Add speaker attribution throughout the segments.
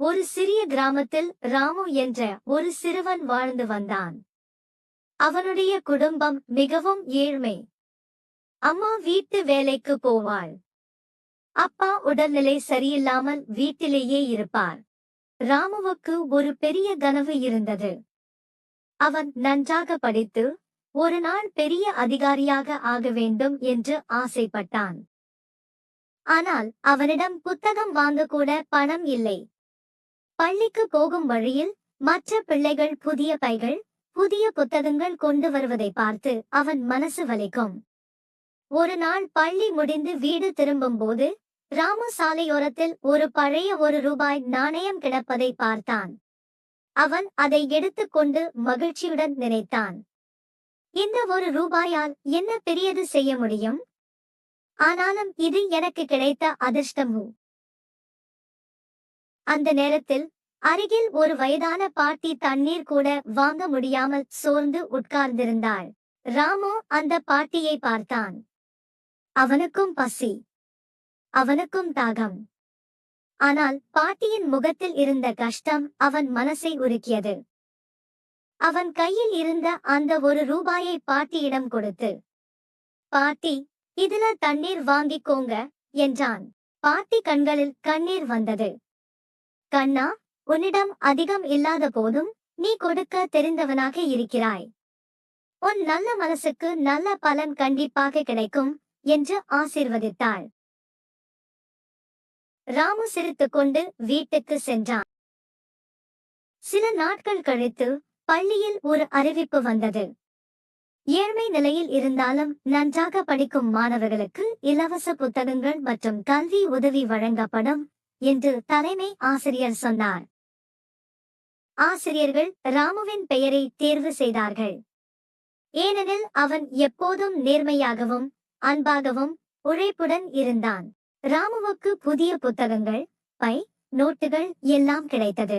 Speaker 1: ஒரு சிறிய கிராமத்தில் ராமு என்ற ஒரு சிறுவன் வாழ்ந்து வந்தான். அவனுடைய குடும்பம் மிகவும் ஏழ்மை. அம்மா வீட்டு வேலைக்கு போவாள். அப்பா உடல்நிலை சரியில்லாமல் வீட்டிலேயே இருப்பார். ராமுவுக்கு ஒரு பெரிய கனவு இருந்தது. அவன் நன்றாக படித்து ஒரு நாள் பெரிய அதிகாரியாக ஆக வேண்டும் என்று ஆசைப்பட்டான். ஆனால் அவனிடம் புத்தகம் வாங்க கூட பணம் இல்லை. பள்ளிக்கு போகும் வழியில் மற்ற பிள்ளைகள் புதிய பைகள், புதிய புத்தகங்கள் கொண்டு வருவதை பார்த்து அவன் மனசு வலிக்கும். ஒரு நாள் பள்ளி முடிந்து வீடு திரும்பும்போது ராமு சாலையோரத்தில் ஒரு பழைய ₹1 நாணயம் கிடப்பதை பார்த்தான். அவன் அதை எடுத்துக்கொண்டு மகிழ்ச்சியுடன் நினைத்தான், இந்த ₹1 என்ன பெரியது செய்ய முடியும்? ஆனாலும் இது எனக்கு கிடைத்த அதிர்ஷ்டம். அந்த நேரத்தில் அருகில் ஒரு வயதான பாட்டி தண்ணீர் கூட வாங்க முடியாமல் சோர்ந்து உட்கார்ந்திருந்தாள். ராமு அந்த பாட்டியை பார்த்தான். அவனுக்கும் பசி, அவனுக்கும் தாகம். ஆனால் பாட்டியின் முகத்தில் இருந்த கஷ்டம் அவன் மனசை உருக்கியது. அவன் கையில் இருந்த அந்த ₹1 பாட்டியிடம் கொடுத்து, பாட்டி, இதுல தண்ணீர் வாங்கிக்கோங்க என்றான். பாட்டி கண்களில் கண்ணீர் வந்தது. கண்ணா, உன்னிடம் அதிகம் இல்லாத போதும் நீ கொடுக்க தெரிந்தவனாக இருக்கிறாய். உன் நல்ல மனசுக்கு நல்ல பலன் கண்டிப்பாக கிடைக்கும் என்று ஆசீர்வதித்தாள். ராமு சிரித்துக்கொண்டு வீட்டுக்கு சென்றான். சில நாட்கள் கழித்து பள்ளியில் ஒரு அறிவிப்பு வந்தது. ஏழ்மை நிலையில் இருந்தாலும் நன்றாக படிக்கும் மாணவர்களுக்கு இலவச புத்தகங்கள் மற்றும் கல்வி உதவி வழங்கப்படும் என்று தலைமை ஆசிரியர் சொன்னார். ஆசிரியர்கள் ராமுவின் பெயரை தேர்வு செய்தார்கள். ஏனெனில் அவன் எப்போதும் நேர்மையாகவும் அன்பாகவும் உழைப்புடன் இருந்தான். ராமுவுக்கு புதிய புத்தகங்கள், பை, நோட்டுகள் எல்லாம் கிடைத்தது.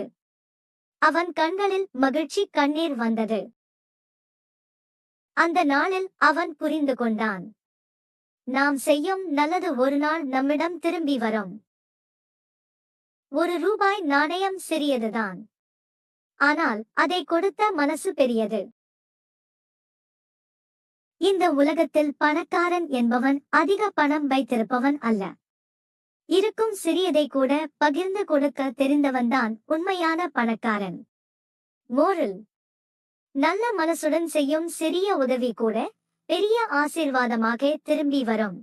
Speaker 1: அவன் கண்களில் மகிழ்ச்சி கண்ணீர் வந்தது. அந்த நாளில் அவன் புரிந்து கொண்டான், நாம் செய்யும் நல்லது ஒரு நாள் நம்மிடம் திரும்பி வரும். ₹1 நாணயம் சிறியதுதான், ஆனால் அதை கொடுத்த மனசு பெரியது. இந்த உலகத்தில் பணக்காரன் என்பவன் அதிக பணம் வைத்திருப்பவன் அல்ல. இருக்கும் சிறியதை கூட பகிர்ந்து கொடுக்க தெரிந்தவன்தான் உண்மையான பணக்காரன். மோரல்: நல்ல மனசுடன் செய்யும் சிறிய உதவி கூட பெரிய ஆசீர்வாதமாக திரும்பி வரும்.